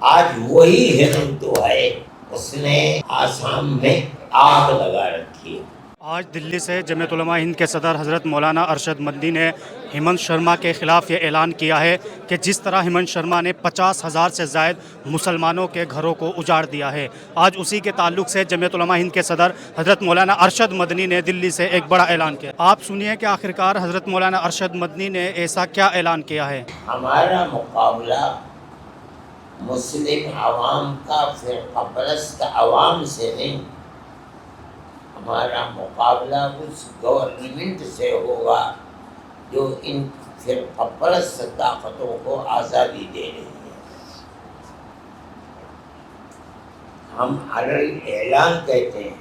آج وہی ہندو ہے، اس نے آسام میں آگ لگا رکھی ہے۔ آج دلی سے جمعیت علماء ہند کے صدر حضرت مولانا ارشد مدنی نے ہیمنت شرما کے خلاف یہ اعلان کیا ہے کہ جس طرح ہیمنت شرما نے 50,000 سے زائد مسلمانوں کے گھروں کو اجاڑ دیا ہے، آج اسی کے تعلق سے جمعیت علماء ہند کے صدر حضرت مولانا ارشد مدنی نے دلی سے ایک بڑا اعلان کیا۔ آپ سنیے کہ آخرکار حضرت مولانا ارشد مدنی نے ایسا کیا اعلان کیا ہے۔ ہمارا مقابلہ مسلم عوام کا فرقہ پرست عوام سے نہیں، ہمارا مقابلہ اس گورنمنٹ سے ہوگا جو ان فرقہ پرست طاقتوں کو آزادی دے رہی ہے۔ ہم علی اعلان کہتے ہیں،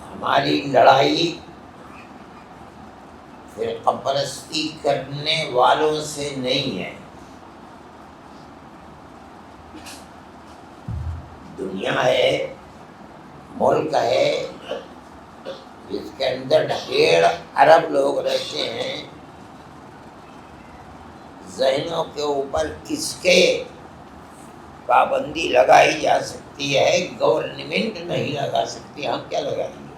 ہماری لڑائی فرقہ پرستی کرنے والوں سے نہیں ہے۔ دنیا ہے، ملک ہے جس کے اندر 1.5 ارب لوگ رہتے ہیں، ذہنوں کے اوپر کس کے پابندی لگائی جا سکتی ہے؟ گورنمنٹ نہیں لگا سکتی، ہم کیا لگائیں گے؟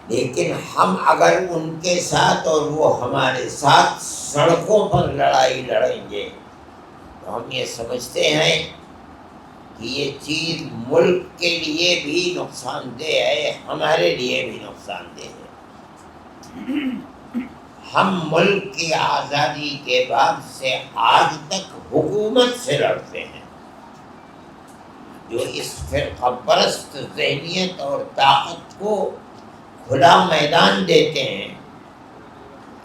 لیکن ہم اگر ان کے ساتھ اور وہ ہمارے ساتھ سڑکوں پر لڑائی لڑیں گے تو ہم یہ سمجھتے ہیں کہ یہ چیز ملک کے لیے بھی نقصان دہ ہے، ہمارے لیے بھی نقصان دہ ہے۔ ہم ملک کی آزادی کے بعد سے آج تک حکومت سے لڑتے ہیں، جو اس فرقہ پرست ذہنیت اور طاقت کو کھلا میدان دیتے ہیں۔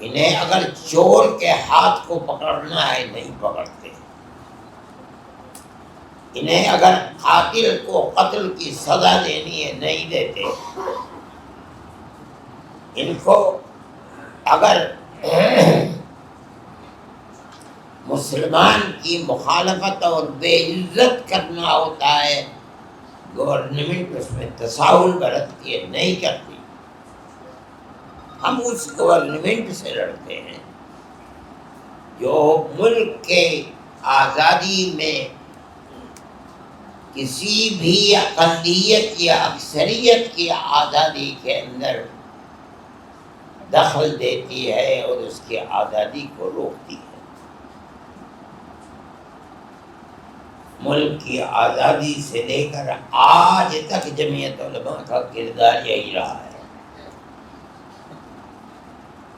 انہیں اگر چور کے ہاتھ کو پکڑنا ہے نہیں پکڑتے، انہیں اگر قاتل کو قتل کی سزا دینی ہے نہیں دیتے، ان کو اگر مسلمان کی مخالفت اور بے عزت کرنا ہوتا ہے، گورنمنٹ اس میں تساہل برتتی ہے، نہیں کرتی۔ ہم اس گورنمنٹ سے لڑتے ہیں جو ملک کے آزادی میں کسی بھی اقلیت یا اکثریت کی آزادی کے اندر دخل دیتی ہے اور اس کی آزادی کو روکتی ہے۔ ملک کی آزادی سے لے کر آج تک جمعیت علماء کا کردار یہی رہا ہے۔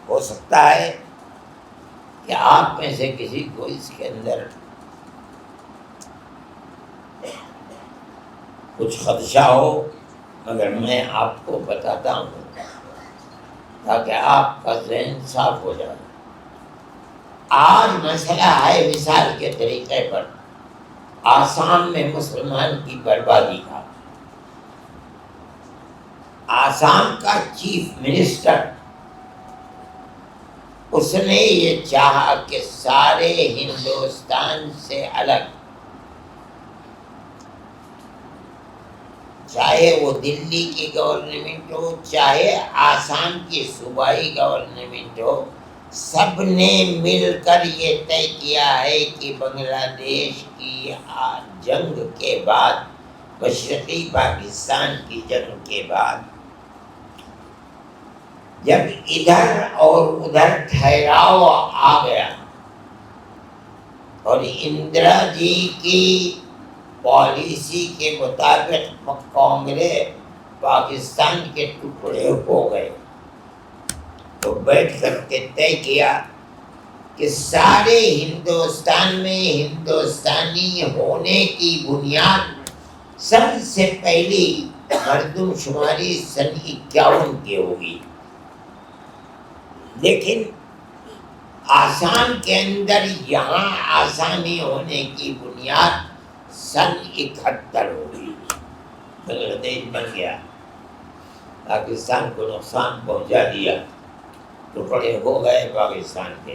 ہو سکتا ہے کہ آپ میں سے کسی کو اس کے اندر کچھ خدشہ ہو، مگر میں آپ کو بتاتا ہوں تاکہ آپ کا ذہن صاف ہو جائے۔ آج مسئلہ ہے مثال کے طریقے پر آسام میں مسلمان کی بربادی کا۔ آسام کا چیف منسٹر، اس نے یہ چاہا کہ سارے ہندوستان سے الگ، چاہے وہ دلی کی گورنمنٹ ہو چاہے آسام کی صوبائی گورنمنٹ ہو، سب نے مل کر یہ طے کیا ہے کہ بنگلہ دیش کی جنگ کے بعد، مشرقی پاکستان کی جنگ کے بعد، جب ادھر اور ادھر ٹھہراؤ آ گیا اور اندرا جی کی پالیسی کے مطابق کانگریس پاکستان کے ٹکڑے ہو گئے، تو بیٹھ کر کے طے کیا کہ سارے ہندوستان میں ہندوستانی ہونے کی بنیاد سب سے پہلی مردم شماری سن 51 کی ہوگی، لیکن آسام کے اندر یہاں آسامی ہونے کی بنیاد سن 71 ہوگی۔ بنگلہ دیش بن گیا، پاکستان کو نقصان پہنچا دیا، ٹکڑے ہو گئے پاکستان کے۔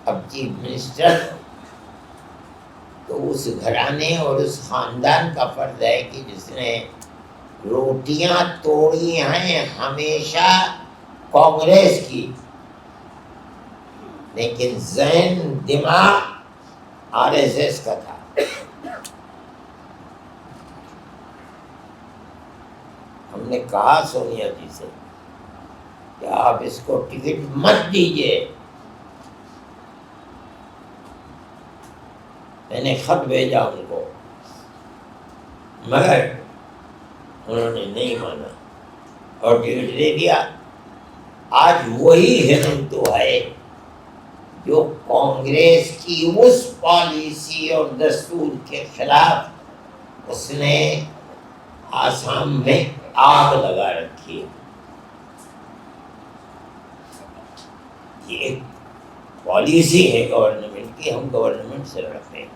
اب چیف منسٹر تو اس گھرانے اور اس خاندان کا فرض ہے کہ جس نے روٹیاں توڑی ہیں ہمیشہ کانگریس کی، لیکن ذہن دماغ RSS کا تھا. ہم نے کہا سونیا جی سے کہ آپ اس کو ٹکٹ مت دیجیے. میں نے خط بھیجا ان کو، مگر انہوں نے نہیں مانا اور ٹکٹ دے دیا. آج وہی ہندو ہے جو کانگریس کی اس پالیسی اور دستور کے خلاف اس نے آسام میں آگ لگا رکھی ہے. یہ ایک پالیسی ہے گورنمنٹ کی، ہم گورنمنٹ سے لڑتے ہیں.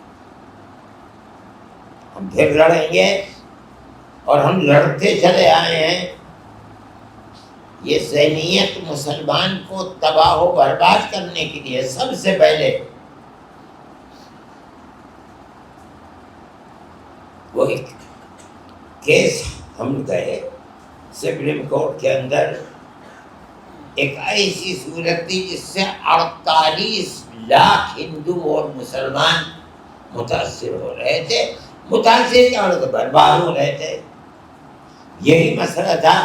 ہم پھر لڑیں گے اور ہم لڑتے چلے آئے ہیں. یہ ذہنیت مسلمان کو تباہ و برباد کرنے کے لیے سب سے پہلے وہ ایک کیس ہم گئے سپریم کورٹ کے اندر. ایک ایسی صورت تھی جس سے 48 لاکھ ہندو اور مسلمان متاثر ہو رہے تھے. متاثر کیا ہو رہے تھے؟ برباد ہو رہے تھے. یہی مسئلہ تھا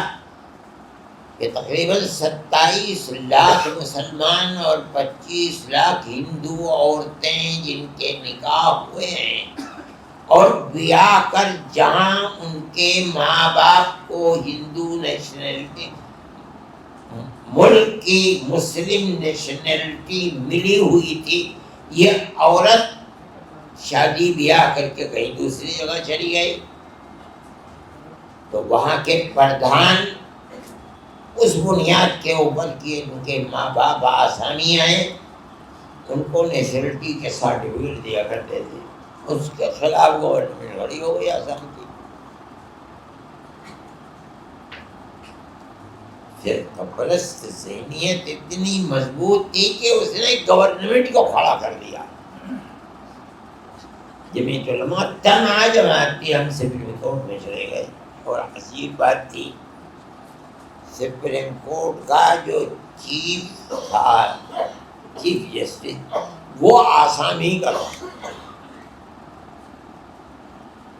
کہ تقریباً 27 لاکھ مسلمان اور 25 لاکھ ہندو عورتیں جن کے نکاح ہوئے ہیں اور بیاہ کر جہاں ان کے ماں باپ کو ہندو نیشنلٹی، ملک کی مسلم نیشنلٹی ملی ہوئی تھی، یہ عورت شادی بیاہ کر کے کہیں دوسری جگہ چلی گئی تو وہاں کے پردھان اس بنیاد کے اوپر کہ ان کے ماں باپ آسامی آئے ان کو نیشنلٹی کے سرٹیفکیٹ دیا کرتے تھے. اس کے خلاف گورنمنٹ کھڑی ہو گئی آسام کی. فرقہ پرست ذہنیت اتنی مضبوط تھی کہ اس نے گورنمنٹ کو کھڑا کر دیا. جمعیت علماء تنہا جماعت تھی. ہم سپریم کورٹ میں چلے گئے اور عجیب بات تھی، سپریم کورٹ کا جو چیف تھا، چیف جسٹس، وہ آسامی کا تھا.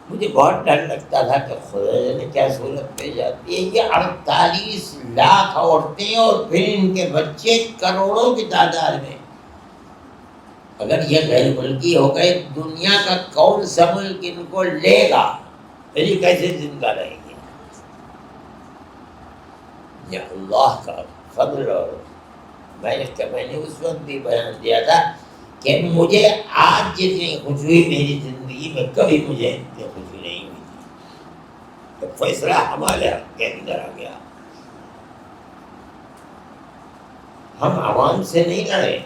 مجھے بہت ڈر لگتا تھا کہ خدا جانے کیا صورت پہ جاتی ہے. یہ 48 لاکھ عورتیں اور پھر ان کے بچے کروڑوں کی تعداد میں، اگر یہ غیر ملکی ہو گئے دنیا کا کون سا ملک ان کو لے گا؟ یہ کیسے زندہ رہیں گے؟ یہ اللہ کا فضل. اور میں نے اس وقت بھی بیان دیا تھا کہ مجھے آج جتنی خوشی ہوئی میری زندگی میں کبھی مجھے اتنی خوشی نہیں ہوئی تھی. تو فیصلہ ہمارے حق کے اندر آ گیا. ہم عوام سے نہیں لڑے،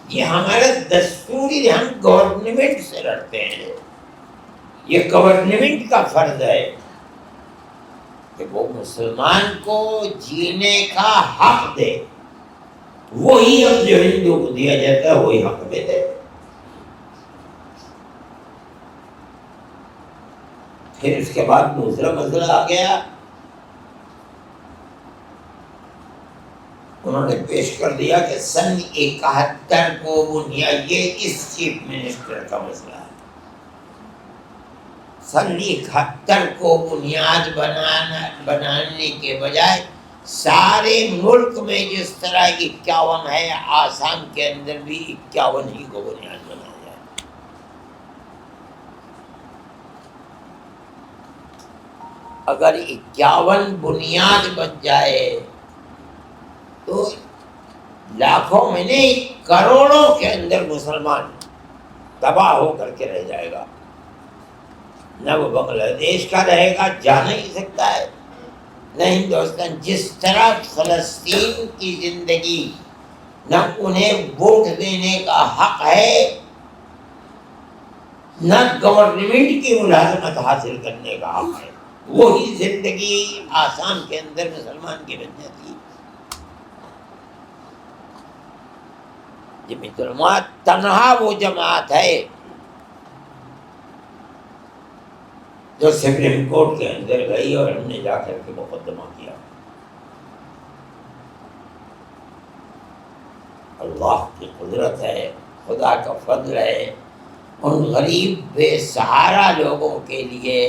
یہ ہمارا دستوری، ہم گورنمنٹ سے لڑتے ہیں. یہ گورنمنٹ کا فرض ہے کہ وہ مسلمان کو جینے کا حق دے. وہی حق جو ہندو کو دیا جاتا ہے وہی حق میں دے. پھر اس کے بعد دوسرا مسئلہ آ گیا. انہوں نے پیش کر دیا کہ سن 71 کو بنیاد، یہ اس چیف منسٹر کا مسئلہ ہے، سن 71 کو بنیاد بنانے کے بجائے سارے ملک میں جس طرح 51 ہے، آسام کے اندر بھی 51 ہی کو بنیاد بنایا جائے. اگر 51 بنیاد بن جائے تو لاکھوں میں نہیں کروڑوں کے اندر مسلمان تباہ ہو کر کے رہ جائے گا. نہ وہ بنگلہ دیش کا رہے گا، جا نہیں سکتا ہے، نہ ہندوستان. جس طرح فلسطین کی زندگی، نہ انہیں ووٹ دینے کا حق ہے، نہ گورنمنٹ کی ملازمت حاصل کرنے کا حق ہے، وہی زندگی آسام کے اندر مسلمان کی بن جاتی ہے. جمعیت علماء تنہا وہ جماعت ہے جو سپریم کورٹ کے اندر گئی اور ہم نے جا کر کے مقدمہ کیا. اللہ کی قدرت ہے، خدا کا فضل ہے، ان غریب بے سہارا لوگوں کے لیے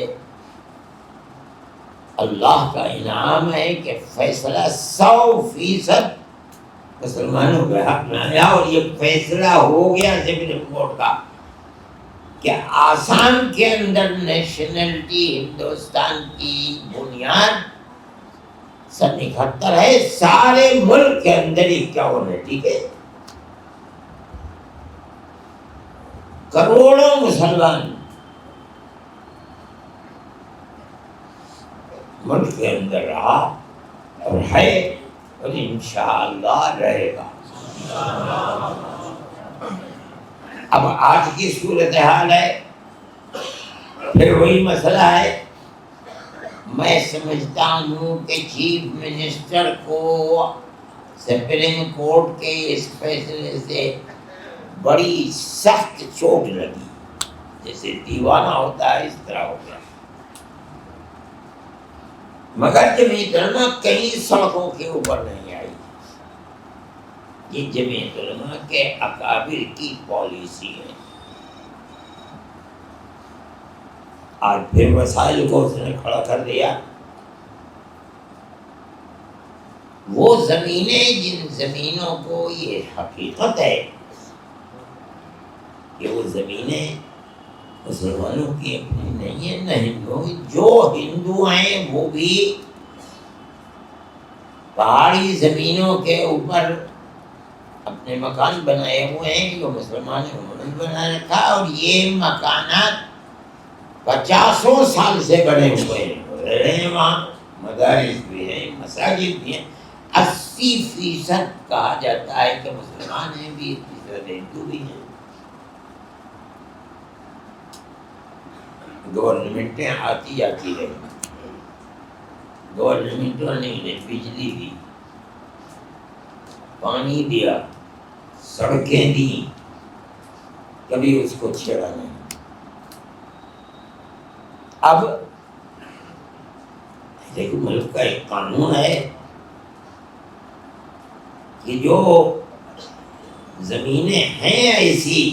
اللہ کا انعام ہے کہ فیصلہ 100% مسلمانوں کے حق میں آیا، اور یہ فیصلہ ہو گیا سپریم کورٹ کا کہ آسام کے اندر نیشنلٹی ہندوستان کی بنیاد 71 ہے، سارے ملک کے اندر 51 ہے، ٹھیک ہے؟ کروڑوں مسلمان ملک کے اندر رہا اور ہے اور انشاءاللہ رہے گا۔ اب آج کی صورتحال ہے، پھر وہی مسئلہ ہے، میں سمجھتا ہوں کہ چیف منسٹر کو سپریم کورٹ کے اس فیصلے سے بڑی سخت چوٹ لگی، جیسے دیوانہ ہوتا ہے اس طرح ہو گیا۔ مگر جمعیت علماء کئی سڑکوں کے اوپر نہیں آئی، یہ جمعیت علماء کے اکابر کی پالیسی ہے، اور پھر وسائل کو اس نے کھڑا کر دیا۔ وہ زمینیں، جن زمینوں کو یہ حقیقت ہے کہ وہ زمینیں مسلمانوں کی اپنی نہیں ہے، نہ ہندوؤں کی، جو ہندو ہیں وہ بھی پہاڑی زمینوں کے اوپر اپنے مکان بنائے ہوئے ہیں، جو مسلمانوں نے بنا رکھا، اور یہ مکانات 50 سال سے بنے ہوئے ہیں، رہے ہیں وہاں، مدارس بھی ہیں، مساجد بھی ہیں۔ 80% کہا جاتا ہے کہ مسلمان ہیں، 20% ہندو بھی ہیں۔ گورنمنٹیں آتی جاتی رہی، گورنمنٹوں نے انہیں بجلی دی، پانی دیا، سڑکیں دی، کبھی اس کو چھیڑا نہیں۔ اب دیکھو، ملک کا ایک قانون ہے کہ جو زمینیں ہیں ایسی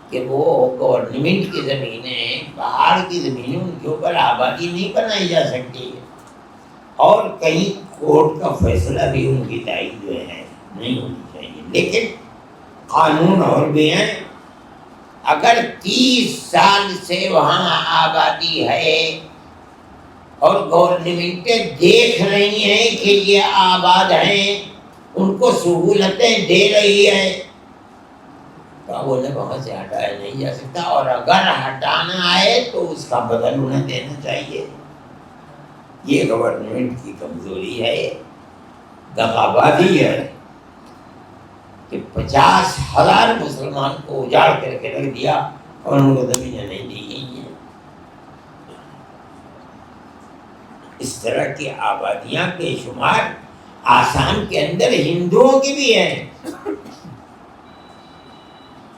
کہ وہ گورنمنٹ کی زمینیں، پہاڑ کی زمینیں، ان کے اوپر آبادی نہیں بنائی جا سکتی، اور کہیں کورٹ کا فیصلہ بھی ان کی تائید جو ہے نہیں ہونی چاہیے۔ لیکن قانون اور بھی ہیں، اگر 30 سال سے وہاں آبادی ہے اور گورنمنٹیں دیکھ رہی ہیں کہ یہ آباد ہیں، ان کو سہولتیں دے رہی ہے، تو انہیں وہاں سے ہٹایا نہیں جا سکتا، اور اگر ہٹانا ہے تو اس کا بدل انہیں دینا چاہیے۔ یہ گورنمنٹ کی کمزوری ہے، دغابازی ہے کہ 50,000 مسلمان کو اجاڑ کر کے رکھ دیا اور ان کو زمینیں نہیں دی گئی ہیں۔ اس طرح کی آبادیاں بے شمار آسام کے اندر ہندوؤں کی بھی ہیں،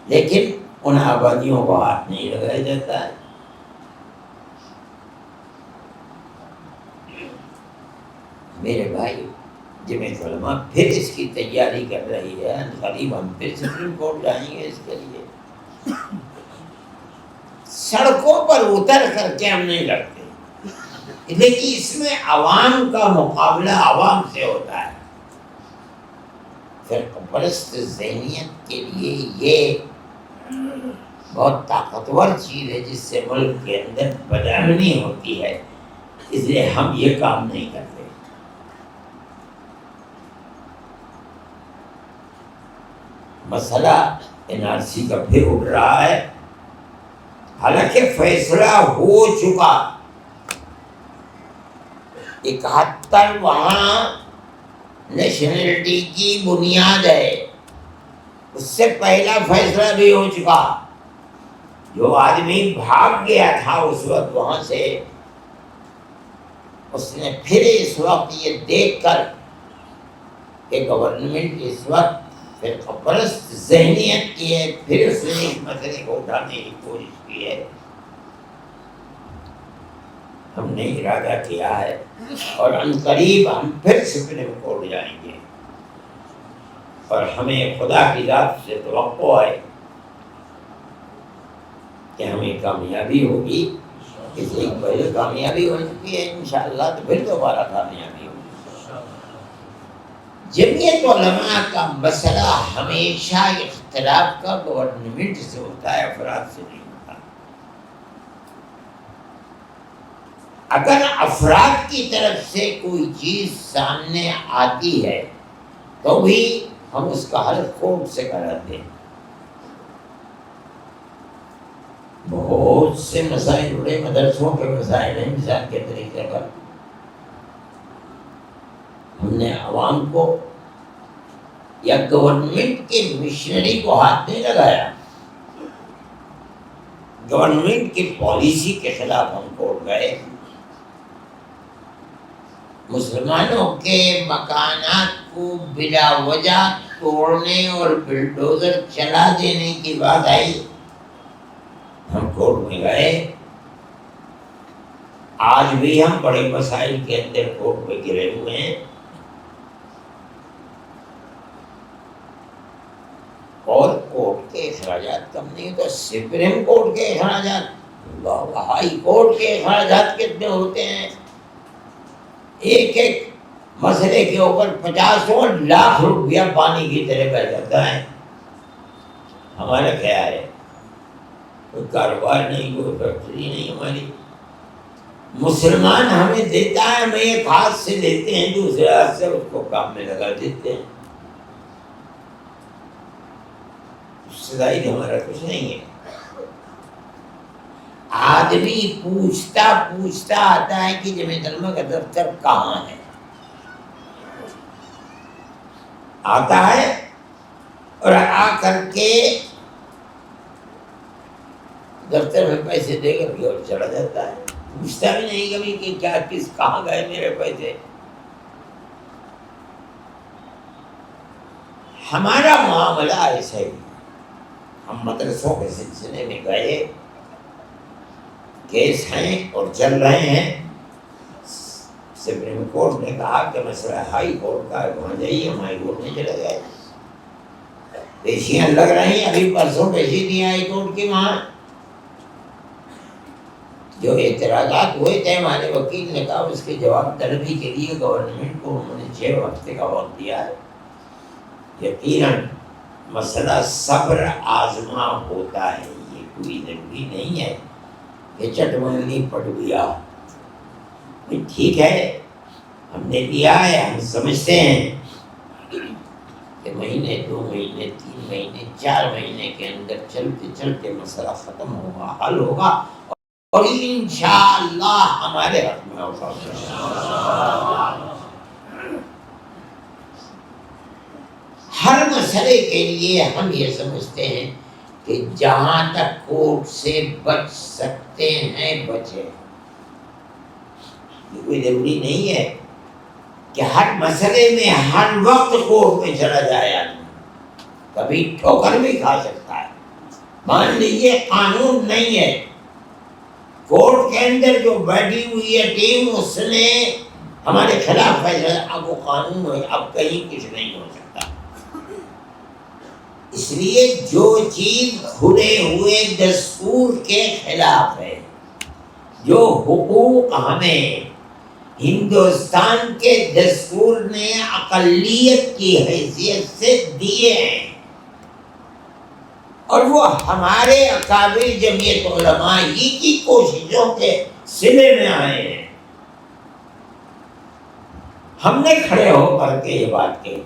لیکن ان آبادیوں کو ہاتھ نہیں لگایا جاتا ہے۔ میرے بھائی، جمعیت علماء پھر اس کی تیاری کر رہی ہے، قریب ہم پھر سپریم کورٹ جائیں گے اس کے لیے۔ سڑکوں پر اتر کر کے ہم نہیں لڑتے، لیکن اس میں عوام کا مقابلہ عوام سے ہوتا ہے۔ فرقہ پرست ذہنیت کے لیے یہ بہت طاقتور چیز ہے، جس سے ملک کے اندر بدامنی ہوتی ہے، اس لیے ہم یہ کام نہیں کرتے۔ مسئلہ NRC کا پھر اٹھ رہا ہے، حالانکہ فیصلہ ہو چکا۔ 71 وہاں نیشنلٹی کی بنیاد ہے، اس سے پہلا فیصلہ بھی ہو چکا۔ جو آدمی بھاگ گیا تھا اس وقت وہاں سے، اس نے پھر اس وقت یہ دیکھ کر کہ گورنمنٹ اس وقت فرقہ پرست ذہنیت کی ہے، پھر اس نے اس مسئلے کو اٹھانے کی کوشش کی ہے۔ ہم نے ارادہ کیا ہے اور عنقریب ہم پھر سپریم کورٹ جائیں گے۔ اور ہمیں خدا کی ذات سے توقع ہے کہ ہمیں کامیابی ہوگی. اس ایک بڑی کامیابی ہو چکی ہے انشاءاللہ، تو پھر دوبارہ کامیابی ہوگی. جمعیت علماء کا مسئلہ ہمیشہ اختلاف کا گورنمنٹ سے ہوتا ہے، افراد سے نہیں ہوتا. اگر افراد کی طرف سے کوئی چیز سامنے آتی ہے تو بھی ہم اس کا حل کورٹ سے کراتے ہیں. بہت سے مسائل بڑے مدرسوں کے مسائل ہیں، مثال کے طریقے پر ہم نے عوام کو یا گورنمنٹ کے مشنری کو ہاتھ نہیں لگایا، گورنمنٹ کی پالیسی کے خلاف ہم کورٹ گئے. مسلمانوں کے مکانات کو بلا وجہ توڑنے اور بلڈوزر چلا دینے کی بات آئی، ہم کورٹ میں گئے. آج بھی ہم بڑے مسائل کے اندر کورٹ میں گرے ہوئے ہیں، اور کورٹ کے اخراجات کم نہیں تو سپریم کورٹ کے اخراجات، ہائی کورٹ کے اخراجات کتنے ہوتے ہیں. ایک ایک مسئلے کے اوپر 50 لاکھ روپیہ پانی کی طرح بہ جاتا ہے. ہمارا کیا ہے، کوئی کاروبار نہیں، کوئی فیکٹری نہیں ہماری. مسلمان ہمیں دیتا ہے، ہم ایک ہاتھ سے لیتے ہیں، دوسرے ہاتھ سے اس کو کام میں لگا دیتے ہیں. ظاہر ہمارا کچھ نہیں ہے. آدمی پوچھتا پوچھتا آتا ہے کہ جمعیت علماء کا دفتر کہاں ہے، آتا ہے اور آ کر کے دفتر میں پیسے دے کر کے اور چلا جاتا ہے. پوچھتا بھی نہیں کبھی کہ کیا کہاں گئے میرے پیسے. ہمارا معاملہ ایسا ہی. ہم مدرسوں کے سلسلے میں گئے، کیس ہیں اور چل رہے ہیں. سپریم کورٹ نے کہا کہ مسئلہ ہائی کورٹ کا ہے، وہاں جائیے. ہم ہائی کورٹ میں چلے گئے، پیشیاں لگ رہی ہیں. ابھی پرسوں پیشی دی ہائی کورٹ کی. وہاں جو اعتراضات ہوئے تھے ہمارے وکیل نے کہا اس کے جواب طلبی کے لیے گورنمنٹ کو انہوں نے 6 ہفتے کا وقت دیا ہے. یقیناً مسئلہ صبر آزما ہوتا ہے، یہ کوئی ضروری نہیں ہے کہ چٹ منگنی پٹ گیا. ٹھیک ہے، ہم نے دیا ہے، ہم سمجھتے ہیں کہ مہینے 2 مہینے 3 مہینے 4 مہینے کے اندر چلتے چلتے مسئلہ ختم ہوگا، حل ہوگا، اور انشاءاللہ ہمارے حق میں ہوگا. ہر مسئلے کے لیے ہم یہ سمجھتے ہیں کہ جہاں تک کورٹ سے بچ سکتے ہیں بچے. یہ کوئی ضروری نہیں ہے کہ ہر مسئلے میں ہر وقت کورٹ میں چلا جائے. آدمی کبھی ٹھوکر بھی کھا سکتا ہے. مان لیجیے قانون نہیں ہے، کورٹ کے اندر جو بیٹھی ہوئی ہے ٹیم اس نے ہمارے خلاف فیصلہ، اب وہ قانون ہے، اب کہیں کچھ نہیں ہو سکتا. اس لیے جو چیز کھلے ہوئے دستور کے خلاف ہے، جو حقوق ہمیں ہندوستان کے دستور نے اقلیت کی حیثیت سے دیے ہیں، اور وہ ہمارے اکابر جمعیت علماء ہی کی کوششوں کے صلے میں آئے ہیں. ہم نے کھڑے ہو کر کے یہ بات کہی،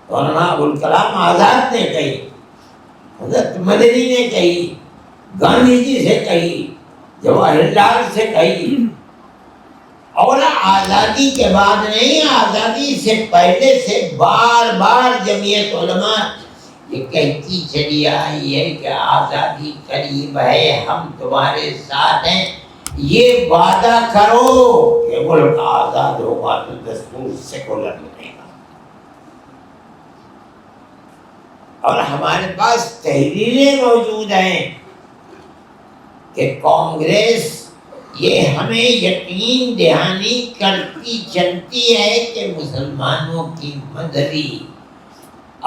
مولانا ابوالکلام آزاد نے کہی، حضرت مدنی نے کہی، گاندھی جی سے کہی، جواہر لال سے کہی، اور آزادی کے بعد نہیں، آزادی سے پہلے سے بار بار جمعیت علماء یہ کہتی چلی آئی ہے کہ آزادی قریب ہے، ہم تمہارے ساتھ ہیں. یہ وعدہ کرو کہ ملک آزاد ہوگا تو دستور سیکولر بنے گا. اور ہمارے پاس تحریریں موجود ہیں کہ کانگریس یہ ہمیں یقین دہانی کرتی چلتی ہے کہ مسلمانوں کی مدری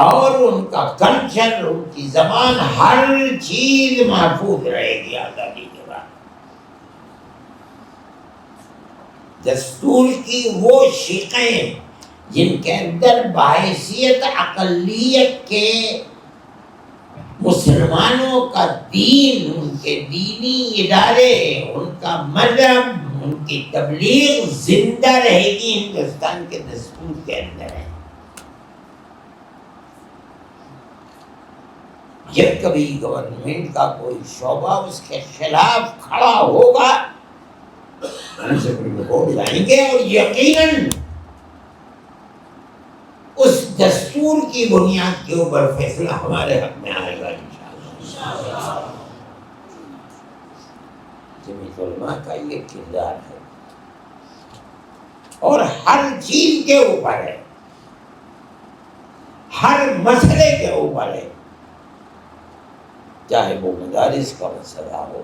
اور ان کا کلچر، ان کی زبان، ہر چیز محفوظ رہے گی آزادی کے بعد۔ دستور کی وہ شقیں جن کے اندر بحیثیت اقلیت کے مسلمانوں کا دین، ان کے دینی ادارے، ان کا مذہب، ان کی تبلیغ زندہ رہے گی، ہندوستان کے دستور کے اندر ہے۔ جب کبھی گورنمنٹ کا کوئی شعبہ اس کے خلاف کھڑا ہوگا، ہم سپریم کورٹ جائیں گے اور یقیناً اس دستور کی بنیاد کے اوپر فیصلہ ہمارے حق میں آئے گا انشاءاللہ۔ جمعیت علماء کا یہ کردار ہے اور ہر چیز کے اوپر ہے، ہر مسئلے کے اوپر ہے، چاہے وہ مدارس کا مسئلہ ہو،